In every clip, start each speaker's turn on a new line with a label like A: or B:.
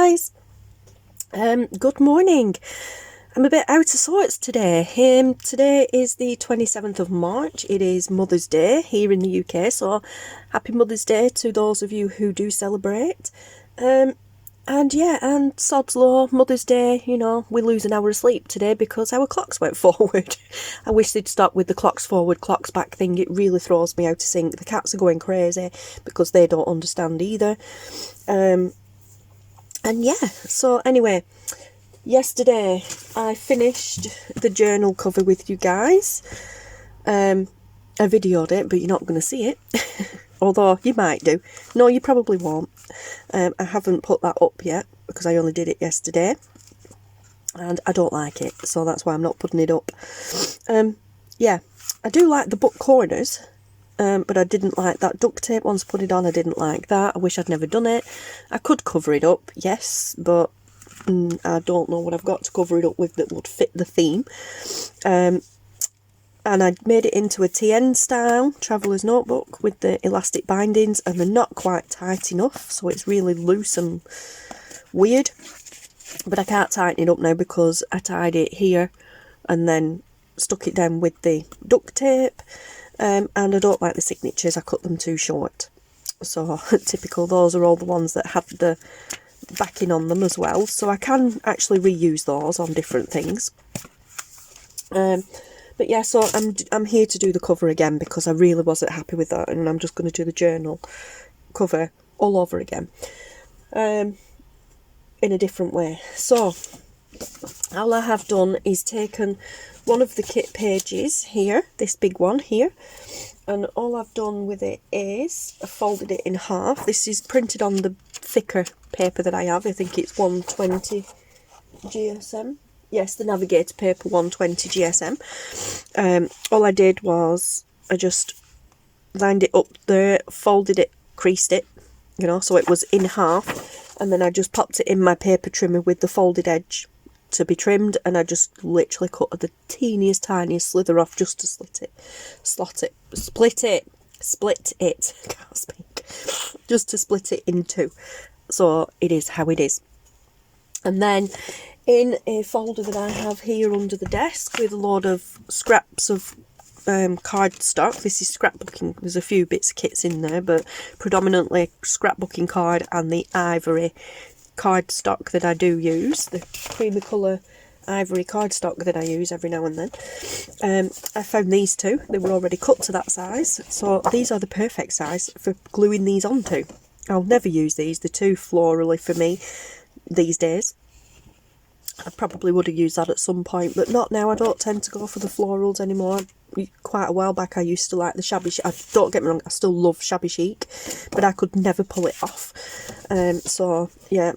A: guys, good morning. I'm a bit out of sorts today. Today is the 27th of March. It is Mother's Day here in the UK, so happy Mother's Day to those of you who do celebrate. And sod's law, Mother's Day, you know, we lose an hour of sleep today because our clocks went forward. I wish they'd stop with the clocks forward, clocks back thing. It really throws me out of sync. The cats are going crazy because they don't understand either. And yeah, so anyway, yesterday I finished the journal cover with you guys. I videoed it, but you're not going to see it. Although you might do. No, you probably won't. I haven't put that up yet because I only did it yesterday. And I don't like it, so that's why I'm not putting it up. Yeah, I do like the book corners. But I didn't like that duct tape once I put it on. I didn't like that. I wish I'd never done it. I could cover it up, yes, but I don't know what I've got to cover it up with that would fit the theme. And I made it into a TN style traveller's notebook with the elastic bindings, and they're not quite tight enough, so it's really loose and weird. But I can't tighten it up now because I tied it here and then stuck it down with the duct tape. And I don't like the signatures, I cut them too short. So, typical, those are all the ones that had the backing on them as well. So I can actually reuse those on different things. But yeah, so I'm here to do the cover again because I really wasn't happy with that. And I'm just going to do the journal cover all over again. In a different way. So, all I have done is taken one of the kit pages here, this big one here, and all I've done with it is I folded it in half. This is printed on the thicker paper that I have. I think it's 120 GSM. Yes, the Navigator paper 120 GSM. All I did was I just lined it up there, folded it, creased it, you know, so it was in half, and then I just popped it in my paper trimmer with the folded edge to be trimmed, and I just literally cut the teeniest tiniest slither off just to split it, I can't speak, just to split it in two, so it is how it is. And then in a folder that I have here under the desk with a load of scraps of cardstock, this is scrapbooking, there's a few bits of kits in there, but predominantly scrapbooking card and the ivory cardstock that I do use, the creamy colour ivory cardstock that I use every now and then. I found these two, they were already cut to that size, so these are the perfect size for gluing these onto. I'll never use these, they're too florally for me these days. I probably would have used that at some point, but not now. I don't tend to go for the florals anymore. Quite a while back I used to like the shabby chic. Don't get me wrong, I still love shabby chic, but I could never pull it off. So yeah,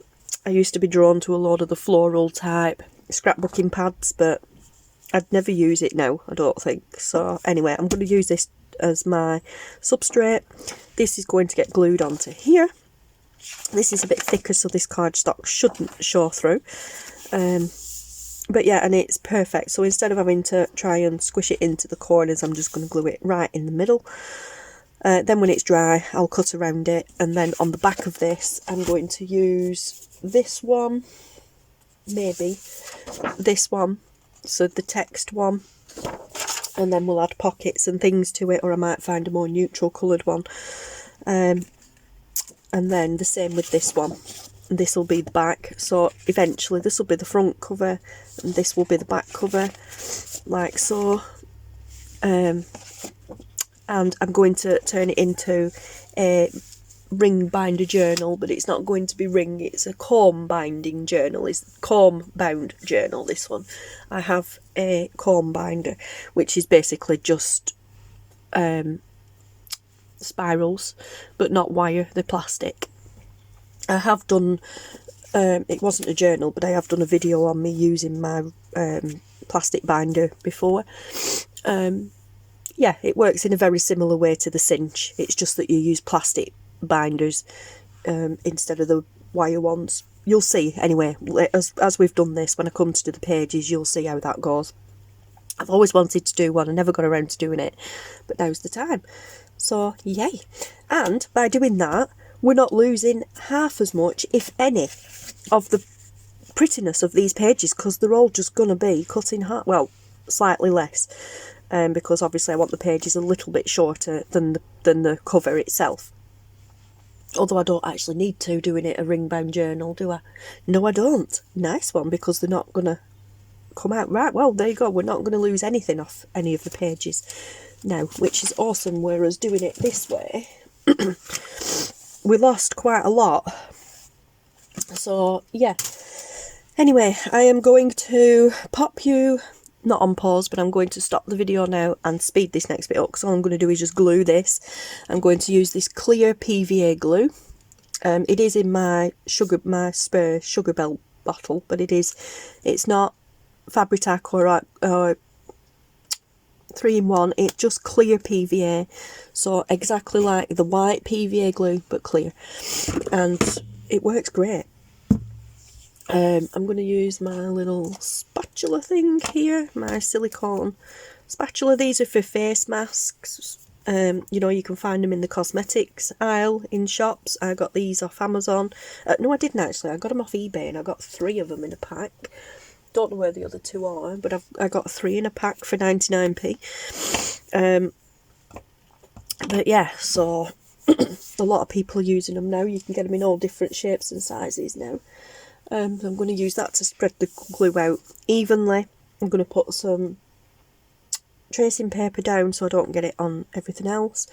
A: I used to be drawn to a lot of the floral type scrapbooking pads, but I'd never use it now, I don't think. So anyway, I'm going to use this as my substrate. This is going to get glued onto here. This is a bit thicker, so this cardstock shouldn't show through. But yeah, and it's perfect. So instead of having to try and squish it into the corners, I'm just going to glue it right in the middle. Then when it's dry, I'll cut around it, and then on the back of this, I'm going to use this one, maybe this one, so the text one, and then we'll add pockets and things to it, or I might find a more neutral coloured one. And then the same with this one. This will be the back, so eventually this will be the front cover and this will be the back cover, like so. And I'm going to turn it into a ring binder journal, but it's not going to be ring, it's a comb binding journal. It's comb bound journal, this one. I have a comb binder, which is basically just spirals, but not wire, they're plastic. I have done, it wasn't a journal, but I have done a video on me using my plastic binder before. Yeah, it works in a very similar way to the cinch. It's just that you use plastic binders instead of the wire ones. You'll see, anyway, as we've done this, when I come to do the pages, you'll see how that goes. I've always wanted to do one, I never got around to doing it, but now's the time. So, yay. And by doing that, we're not losing half as much, if any, of the prettiness of these pages, because they're all just going to be cut in half, well, slightly less, because obviously I want the pages a little bit shorter than the cover itself. Although I don't actually need to, doing it a ring bound journal, do I? No, I don't. Nice one, because they're not going to come out right. Well, there you go, we're not going to lose anything off any of the pages now, which is awesome. Whereas doing it this way, we lost quite a lot. So yeah, anyway, I am going to pop you, not on pause, but I'm going to stop the video now and speed this next bit up, because all I'm going to do is just glue this. I'm going to use this clear PVA glue. It is in my spare sugar bell bottle, but it's not Fabri-Tac or 3-in-1. It's just clear PVA, so exactly like the white PVA glue but clear, and it works great. I'm going to use my little spatula thing here, my silicone spatula. These are for face masks. You know, you can find them in the cosmetics aisle in shops. I got these off Amazon. No, I didn't actually. I got them off eBay, and I got 3 of them in a pack. Don't know where the other 2 are, but I got 3 in a pack for 99p. But yeah, so a lot of people are using them now. You can get them in all different shapes and sizes now. I'm going to use that to spread the glue out evenly. I'm going to put some tracing paper down so I don't get it on everything else.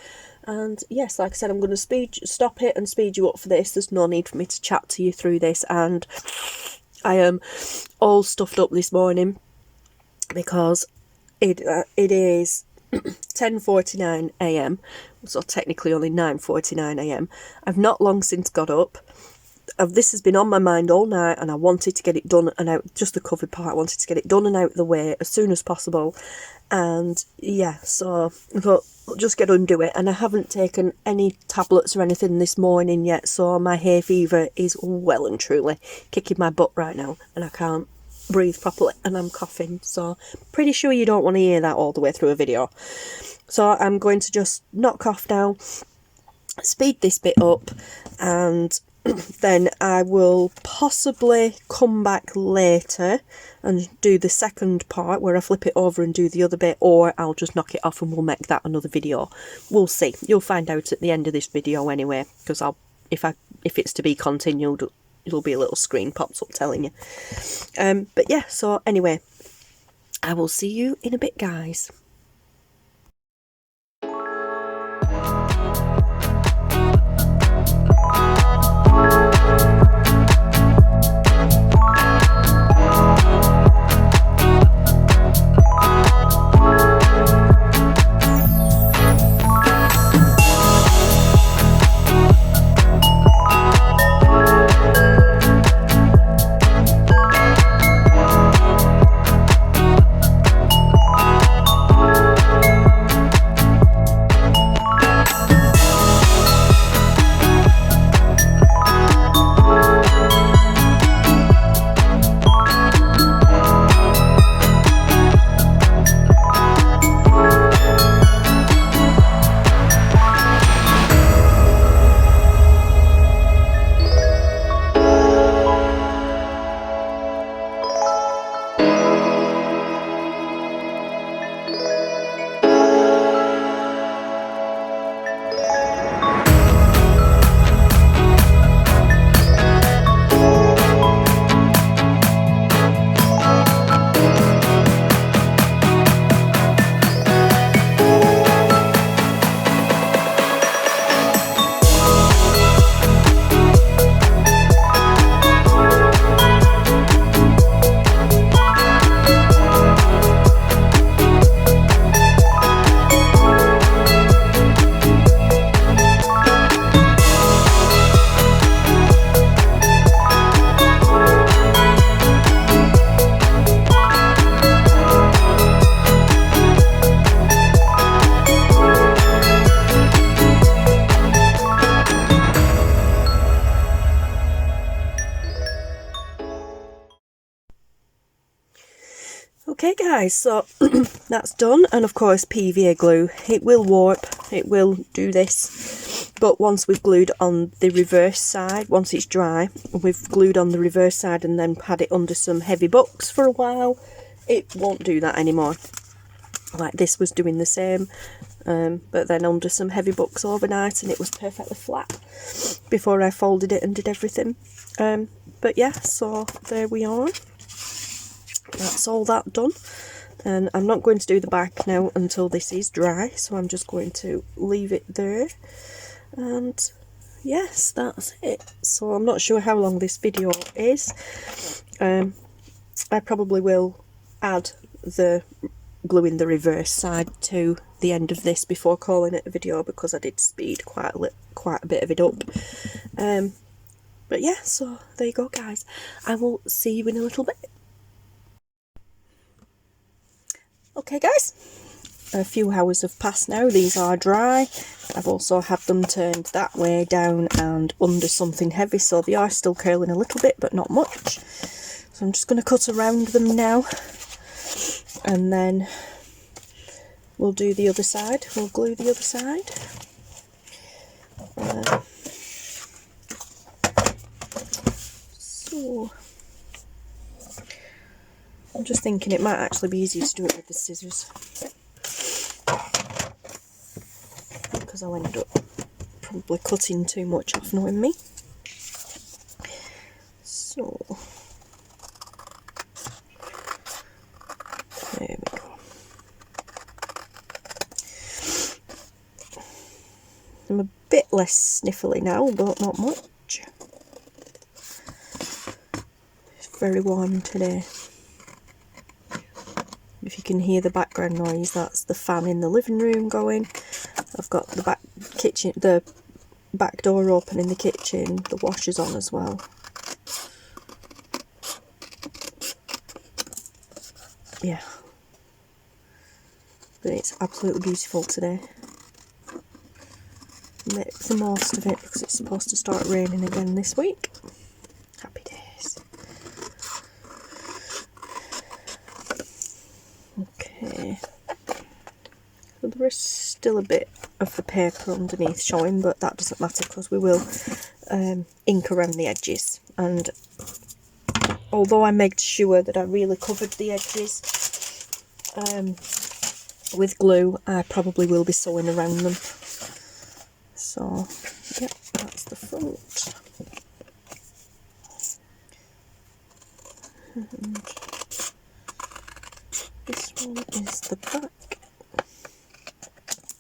A: And yes, like I said, I'm going to stop it and speed you up for this. There's no need for me to chat to you through this. And I am all stuffed up this morning because it is 10:49 a.m, so technically only 9:49 a.m. I've not long since got up. This has been on my mind all night, and I wanted to get it done and out, just the covered part. I wanted to get it done and out of the way as soon as possible. And yeah, so I thought, just get undo it. And I haven't taken any tablets or anything this morning yet, so my hay fever is well and truly kicking my butt right now, and I can't breathe properly, and I'm coughing. So pretty sure you don't want to hear that all the way through a video. So I'm going to just knock off now, speed this bit up, and then I will possibly come back later and do the second part where I flip it over and do the other bit, or I'll just knock it off and we'll make that another video. We'll see. You'll find out at the end of this video anyway, because if it's to be continued, it'll be a little screen pops up telling you. But yeah, so anyway, I will see you in a bit, guys. Okay guys, so that's done, and of course PVA glue, it will warp, it will do this, But once we've glued on the reverse side, once it's dry, we've glued on the reverse side and then had it under some heavy books for a while, it won't do that anymore. Like this was doing the same, but then under some heavy books overnight, and it was perfectly flat before I folded it and did everything. But yeah, so there we are. That's all that done. And I'm not going to do the back now until this is dry, so I'm just going to leave it there. And yes, that's it. So I'm not sure how long this video is. I probably will add the gluing the reverse side to the end of this before calling it a video, because I did speed quite a bit of it up. But yeah, so there you go guys. I will see you in a little bit. Okay guys, a few hours have passed now. These are dry. I've also had them turned that way down and under something heavy, so they are still curling a little bit but not much. So I'm just going to cut around them now, and then we'll do the other side. We'll glue the other side. So I'm just thinking it might actually be easier to do it with the scissors, because I'll end up probably cutting too much off, knowing me. So there we go. I'm a bit less sniffly now, but not much. It's very warm today. If you can hear the background noise, that's the fan in the living room going. I've got the back door open in the kitchen, the washer's on as well. Yeah, but it's absolutely beautiful today. Make the most of it, because it's supposed to start raining again this week. Happy days. Okay, so there is still a bit of the paper underneath showing, but that doesn't matter because we will ink around the edges. And although I made sure that I really covered the edges with glue, I probably will be sewing around them. So yep, that's the front. And this one is the back.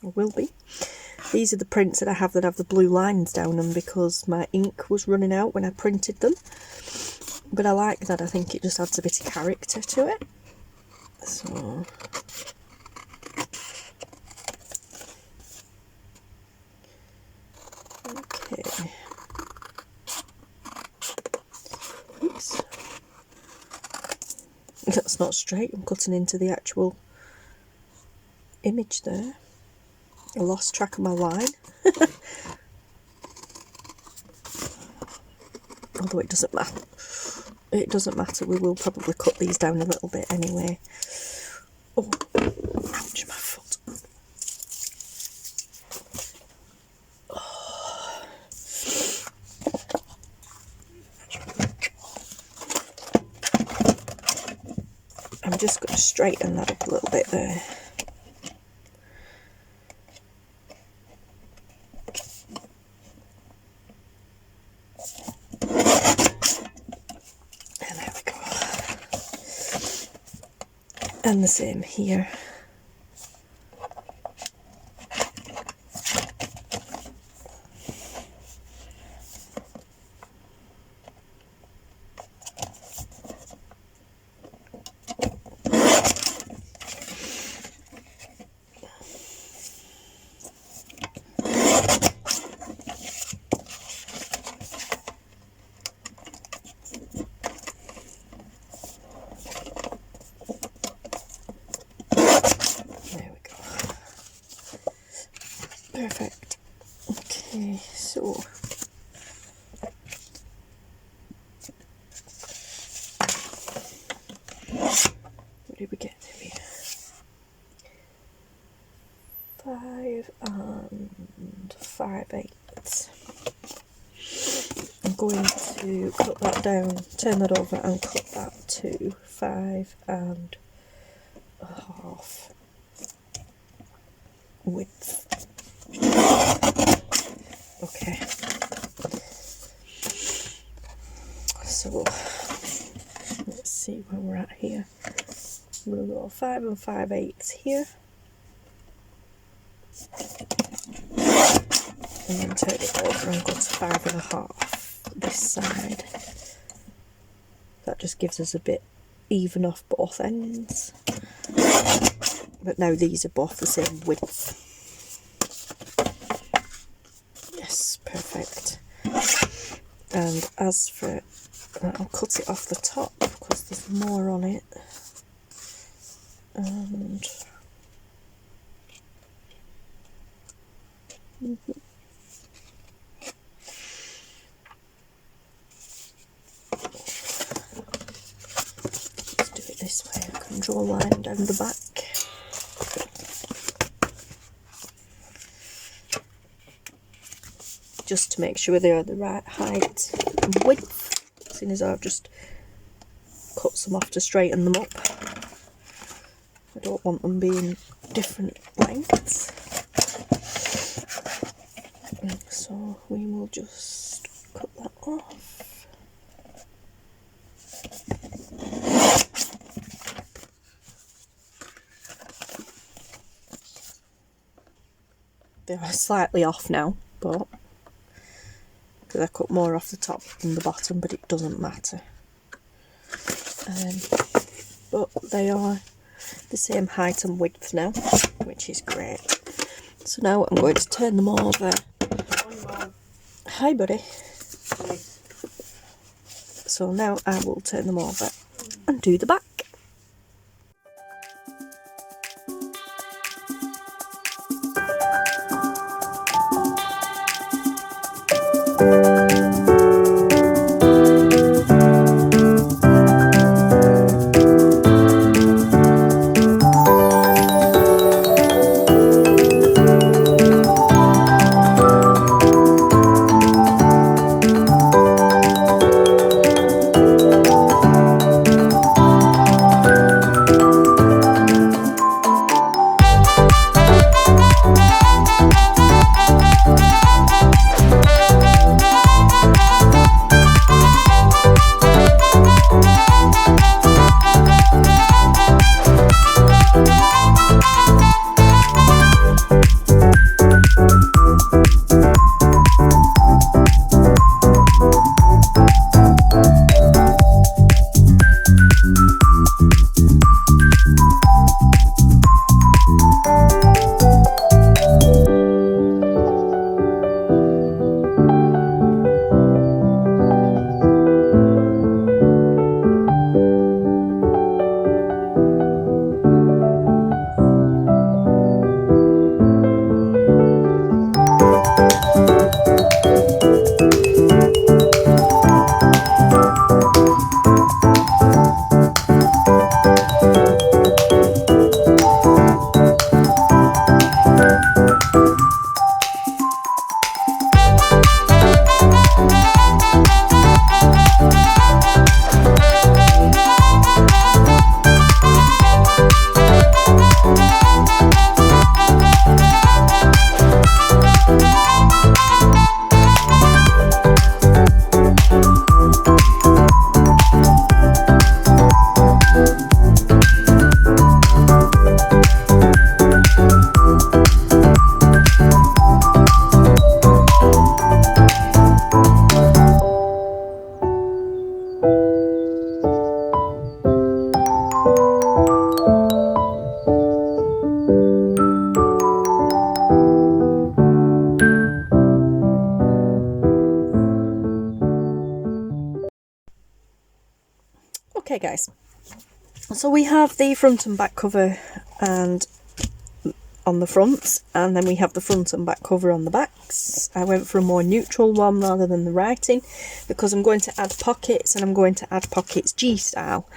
A: Or will be. These are the prints that I have that have the blue lines down them, because my ink was running out when I printed them. But I like that. I think it just adds a bit of character to it. So okay. Oops. That's not straight. I'm cutting into the actual image there. I lost track of my line. Although it doesn't matter. It doesn't matter. We will probably cut these down a little bit anyway. Oh, ouch, my foot. Oh. I'm just going to straighten that up a little bit there. And the same here. Perfect. Okay, so what did we get through here? 5 and 5/8. width. I'm going to cut that down, turn that over and cut that to 5.5 width. Okay. So let's see where we're at here. I'm going to go 5 5/8 here. And then turn it over and go to 5.5 this side. That just gives us a bit even off both ends. But now these are both the same width. Yes, perfect. And as for, I'll cut it off the top because there's more on it. And let's do it this way. I can draw a line down the back. Just to make sure they are the right height and width, seeing as I've just cut some off to straighten them up. I don't want them being different lengths. So we will just cut that off. They are slightly off now, but because I cut more off the top than the bottom, but it doesn't matter. But they are the same height and width now, which is great. So now I'm going to turn them over. Hi buddy. So now I will turn them over and do the back. Okay guys, so we have the front and back cover, and on the fronts, and then we have the front and back cover on the backs. I went for a more neutral one rather than the writing, because I'm going to add pockets, and I'm going to add pockets G style.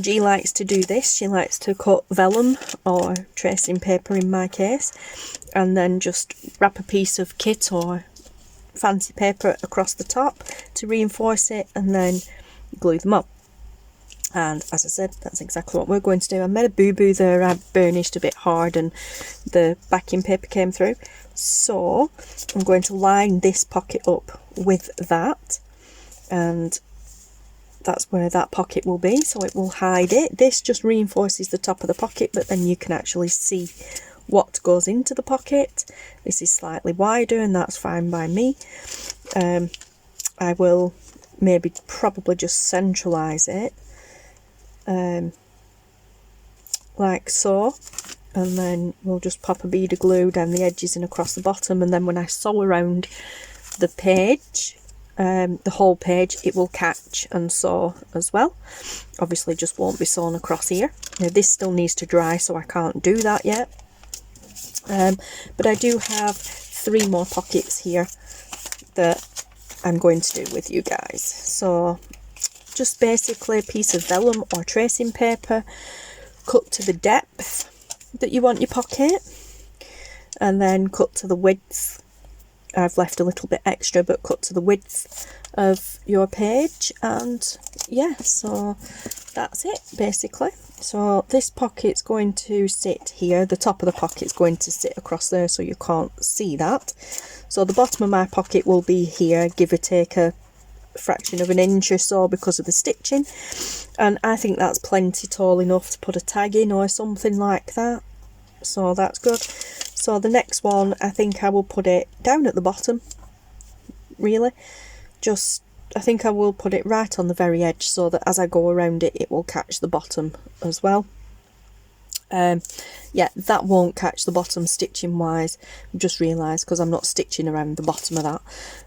A: G likes to do this. She likes to cut vellum or tracing paper in my case, and then just wrap a piece of kit or fancy paper across the top to reinforce it, and then glue them up. And as I said, that's exactly what we're going to do. I made a boo-boo there. I burnished a bit hard and the backing paper came through. So I'm going to line this pocket up with that, and that's where that pocket will be, so it will hide it. This just reinforces the top of the pocket, but then you can actually see what goes into the pocket. This is slightly wider, and that's fine by me. I will probably just centralise it like so, and then we'll just pop a bead of glue down the edges and across the bottom, and then when I sew around the page, the whole page, it will catch and sew as well. Obviously just won't be sewn across here. Now this still needs to dry, so I can't do that yet. But I do have 3 more pockets here that I'm going to do with you guys. So just basically a piece of vellum or tracing paper, cut to the depth that you want your pocket, and then cut to the width. I've left a little bit extra, but cut to the width of your page, and yeah, so that's it basically. So this pocket's going to sit here, the top of the pocket's going to sit across there, so you can't see that. So the bottom of my pocket will be here, give or take a fraction of an inch or so because of the stitching, and I think that's plenty tall enough to put a tag in or something like that, so that's good. So the next one, I think I will put it down at the bottom, really. I think I will put it right on the very edge, so that as I go around it, it will catch the bottom as well. Yeah, that won't catch the bottom stitching wise, I've just realised, because I'm not stitching around the bottom of that.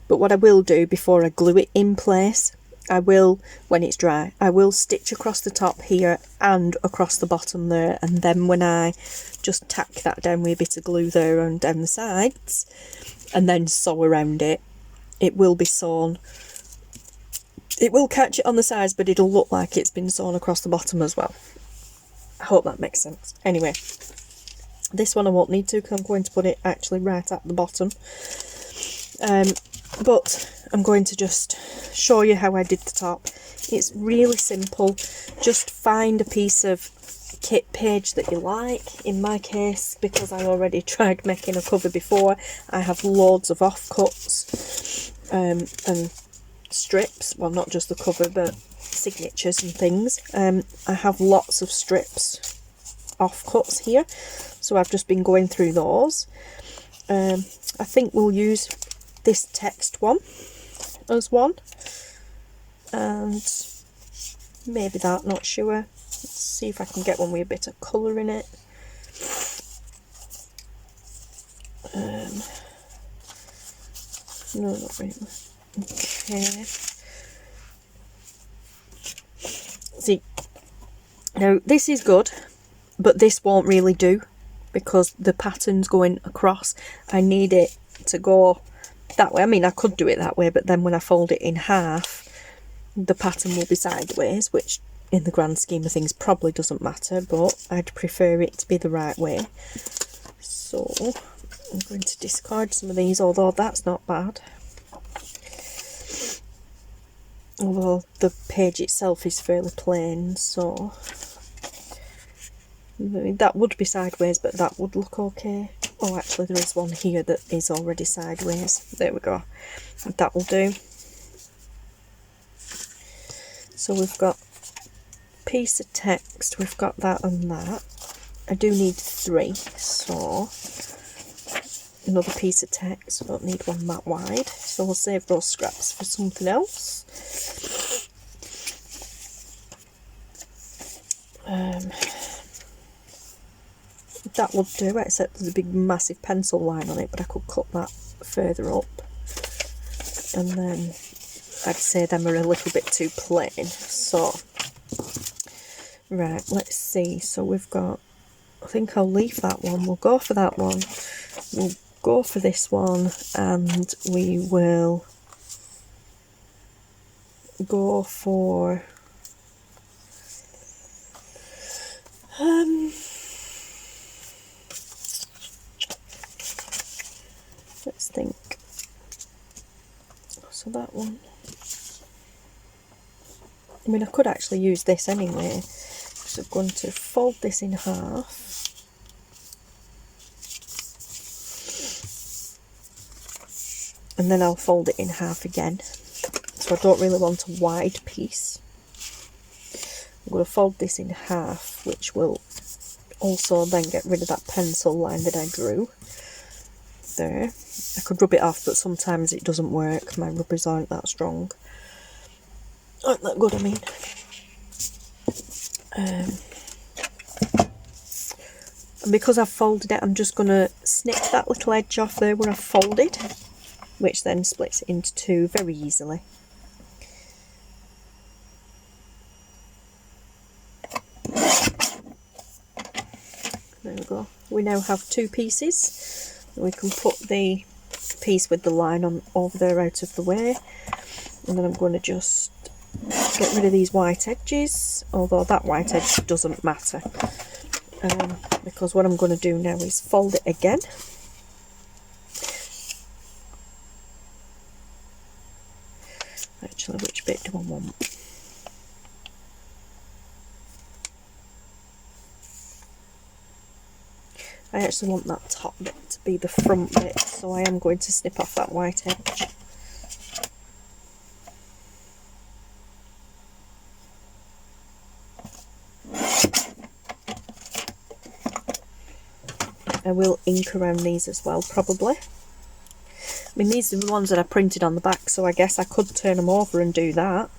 A: But what I will do before I glue it in place, I will, when it's dry, I will stitch across the top here and across the bottom there, and then when I just tack that down with a bit of glue there and down the sides, and then sew around it, it will be sewn. It will catch it on the sides, but it'll look like it's been sewn across the bottom as well. I hope that makes sense. Anyway, this one I won't need to, because I'm going to put it actually right at the bottom. But I'm going to just show you how I did the top. It's really simple. Just find a piece of kit page that you like. In my case, because I already tried making a cover before, I have loads of offcuts and strips. Well, not just the cover, but signatures and things. I have lots of strips offcuts here, so I've just been going through those. I think we'll use this text one as one, and maybe that, not sure. Let's see if I can get one with a bit of colour in it. No, not really. Okay. See, now this is good, but this won't really do because the pattern's going across. I need it to go that way. I mean, I could do it that way, but then when I fold it in half, the pattern will be sideways, which in the grand scheme of things probably doesn't matter, but I'd prefer it to be the right way. So I'm going to discard some of these, although that's not bad. Although the page itself is fairly plain, so that would be sideways, but that would look okay. Oh, actually there is one here that is already sideways. There we go. That will do. So we've got a piece of text, we've got that and that. I do need 3, so another piece of text. I don't need one that wide, so we'll save those scraps for something else. That would do, except there's a big massive pencil line on it, but I could cut that further up, and then I'd say them are a little bit too plain. So right, let's see. So we've got I think I'll leave that one. We'll go for that one. We'll go for this one, and we will go for let's think. So that one, I mean, I could actually use this anyway. So I'm going to fold this in half. And then I'll fold it in half again. So I don't really want a wide piece. I'm going to fold this in half, which will also then get rid of that pencil line that I drew there. I could rub it off, but sometimes it doesn't work. My rubbers aren't that strong. Aren't that good, I mean. And because I've folded it, I'm just going to snip that little edge off there where I've folded, which then splits it into two very easily. There we go. We now have two pieces. We can put the piece with the line on over there out of the way, and then I'm going to just get rid of these white edges, although that white edge doesn't matter, because what I'm going to do now is fold it again. Actually, which bit do I want? I actually want that top bit to be the front bit, so I am going to snip off that white edge. I will ink around these as well, probably. I mean, these are the ones that I printed on the back, so I guess I could turn them over and do that.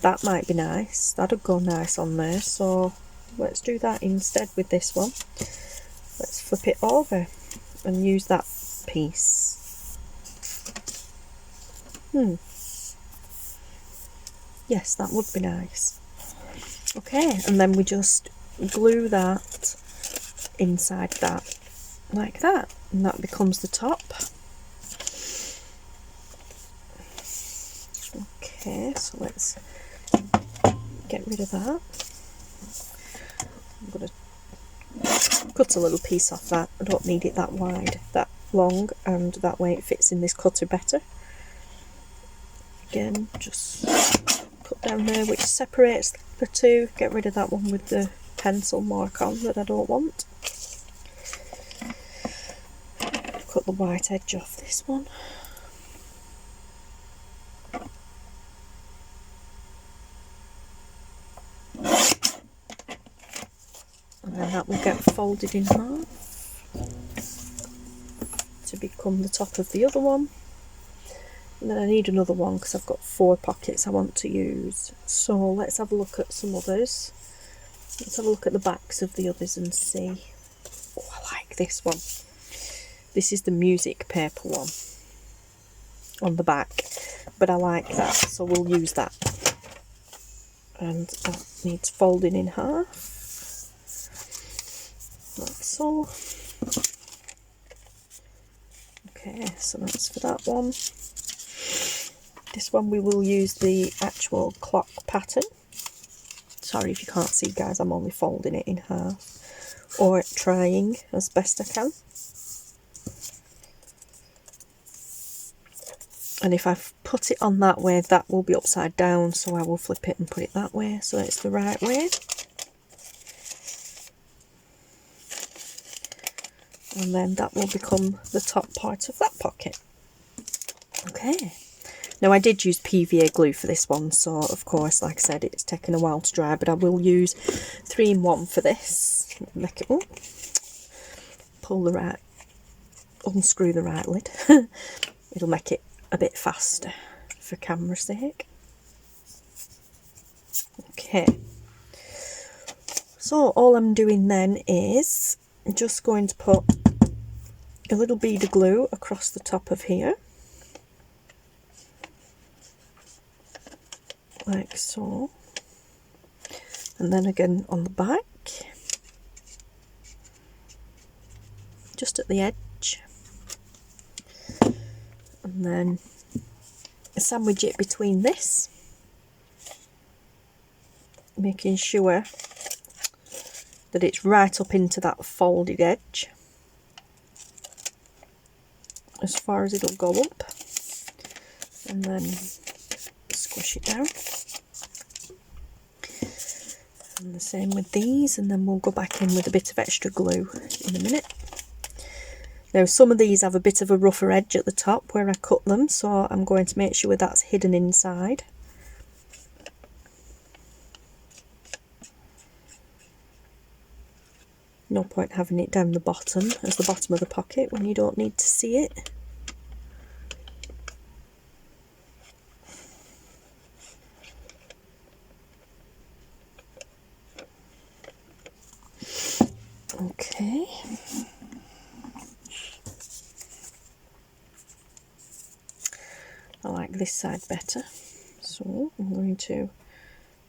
A: That might be nice. That'd go nice on there, so let's do that instead with this one. Let's flip it over and use that piece. Yes, that would be nice. Okay, and then we just glue that inside that, like that, and that becomes the top. Okay, so let's get rid of that. I'm going to cut a little piece off that. I don't need it that wide, that long, and that way it fits in this cutter better. Again, just cut down there, which separates the two. Get rid of that one with the pencil mark on that I don't want. Cut the white edge off this one. And then that will get folded in half to become the top of the other one. And then I need another one because I've got 4 pockets I want to use. So let's have a look at some others. Let's have a look at the backs of the others and see. Oh, I like this one. This is the music paper one on the back, but I like that, so we'll use that. And that needs folding in half, like so. Okay, so that's for that one. This one we will use the actual clock pattern. Sorry if you can't see, guys, I'm only folding it in half, or trying as best I can. And if I put it on that way, that will be upside down, so I will flip it and put it that way, so it's the right way. And then that will become the top part of that pocket. Okay. Now I did use PVA glue for this one, so of course, like I said, it's taken a while to dry, but I will use 3-in-1 for this. Make it up. Pull the right, unscrew the right lid. It'll make it a bit faster for camera's sake. Okay, so all I'm doing then is just going to put a little bead of glue across the top of here, like so, and then again on the back. just at the edge, and then sandwich it between this, making sure that it's right up into that folded edge as far as it'll go up, and then squish it down. And the same with these, and then we'll go back in with a bit of extra glue in a minute. Now some of these have a bit of a rougher edge at the top where I cut them, so I'm going to make sure that's hidden inside. No point having it down the bottom as the bottom of the pocket when you don't need to see it. Okay. I like this side better, so I'm going to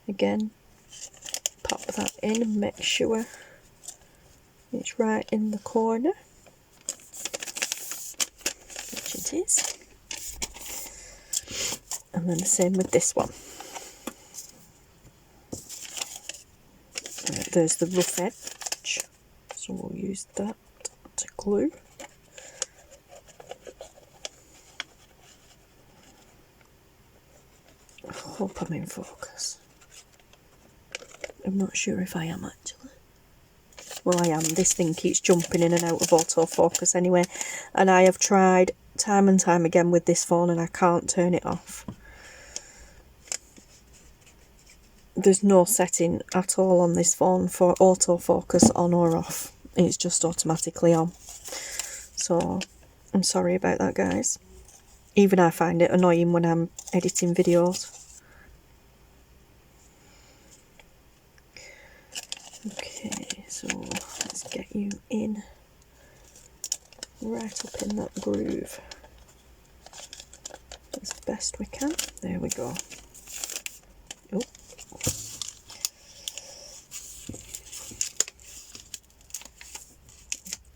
A: again pop that in and make sure it's right in the corner, which it is, and then the same with this one. Right, there's the rough edge, so we'll use that to glue. I hope I'm in focus. I'm not sure if I am actually. Well, I am. This thing keeps jumping in and out of autofocus anyway, and I have tried time and time again with this phone and I can't turn it off. There's no setting at all on this phone for autofocus on or off. It's just automatically on. So I'm sorry about that, guys. Even I find it annoying when I'm editing videos. Okay, so let's get you in right up in that groove as best we can. There we go. Oh.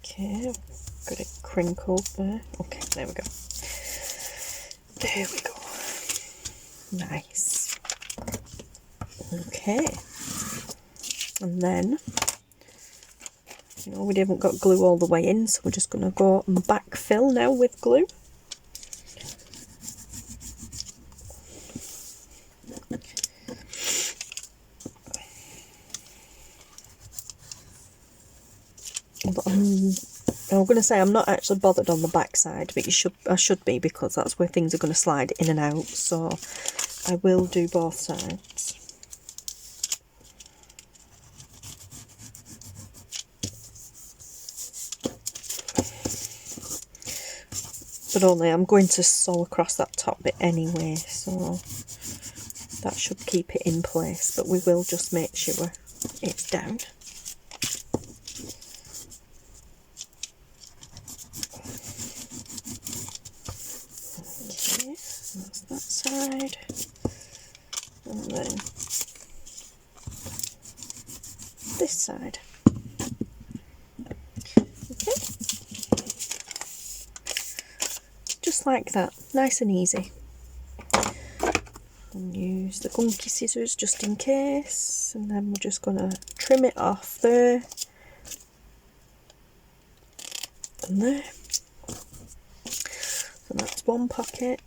A: Okay, I've got it crinkled there. Okay, there we go. There we go. Nice. Okay. And then, you know, we haven't got glue all the way in, so we're just going to go and backfill now with glue. But I'm going to say I'm not actually bothered on the back side, but I should be, because that's where things are going to slide in and out, so I will do both sides. But only I'm going to sew across that top bit anyway, so that should keep it in place, but we will just make sure it's down. Okay, that's that side, and then this side. Just like that, nice and easy. And use the gunky scissors just in case, and then we're just going to trim it off there and there. So that's one pocket.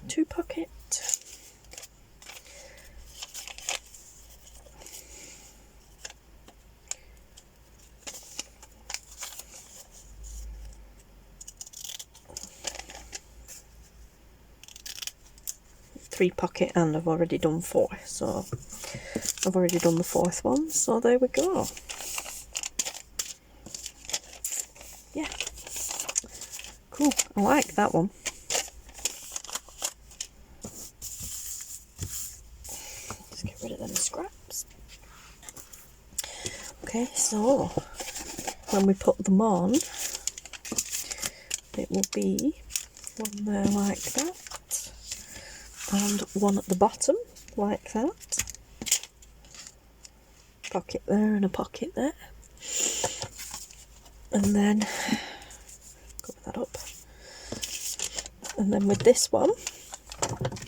A: Two pocket. Three pocket, and I've already done four, so I've already done the fourth one, so there we go. Yeah, cool, I like that one. Let's get rid of them scraps. Okay, so when we put them on, it will be one there like that, and one at the bottom like that. Pocket there and a pocket there, and then cover that up. And then with this one,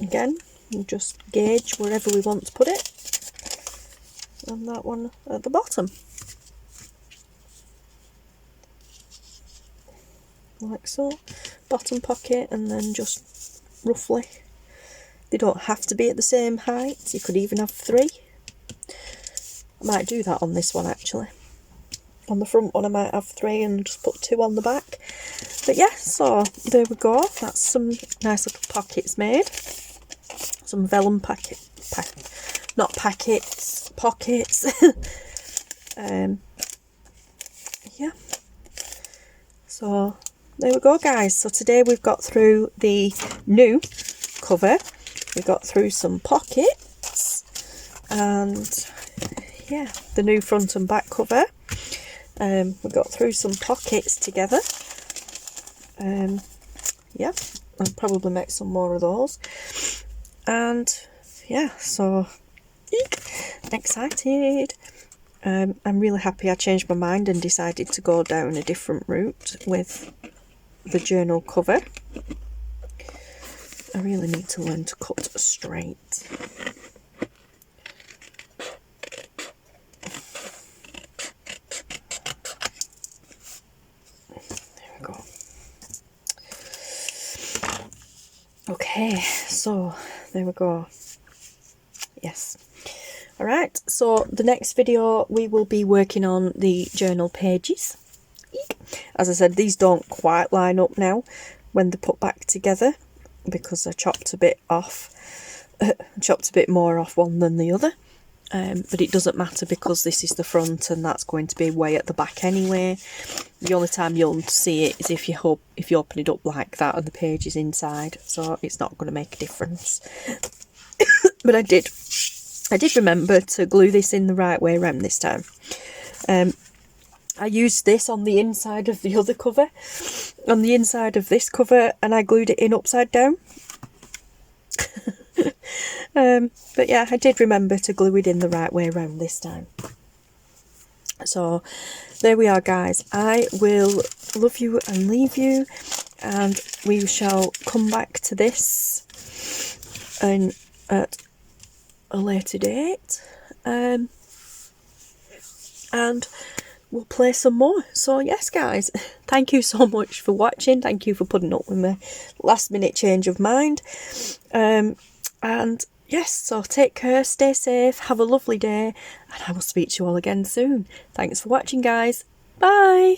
A: again, we'll just gauge wherever we want to put it, and that one at the bottom, like so. Bottom pocket, and then just roughly, they don't have to be at the same height, you could even have 3. I might do that on this one actually. On the front one I might have 3 and just put 2 on the back. But yeah, so there we go. That's some nice little pockets made. Some vellum pockets. Yeah. So there we go, guys. So today we've got through the new cover. We got through some pockets. And yeah, the new front and back cover. We got through some pockets together. Yeah, I'll probably make some more of those. And yeah, so excited. I'm really happy I changed my mind and decided to go down a different route with the journal cover. I really need to learn to cut straight. Okay, so there we go. Yes. Alright, so the next video we will be working on the journal pages. As I said, these don't quite line up now when they're put back together because I chopped a bit off, chopped a bit more off one than the other. But it doesn't matter because this is the front and that's going to be way at the back anyway. The only time you'll see it is if you open it up like that and the page is inside, so it's not going to make a difference. But I did remember to glue this in the right way around this time. I used this on the inside of the other cover, on the inside of this cover, and I glued it in upside down. But yeah, I did remember to glue it in the right way around this time. So there we are, guys. I will love you and leave you, and we shall come back to this and at a later date, and we'll play some more. So yes, guys, thank you so much for watching. Thank you for putting up with my last minute change of mind. And yes, so take care, stay safe, have a lovely day, and I will speak to you all again soon. Thanks for watching, guys. Bye.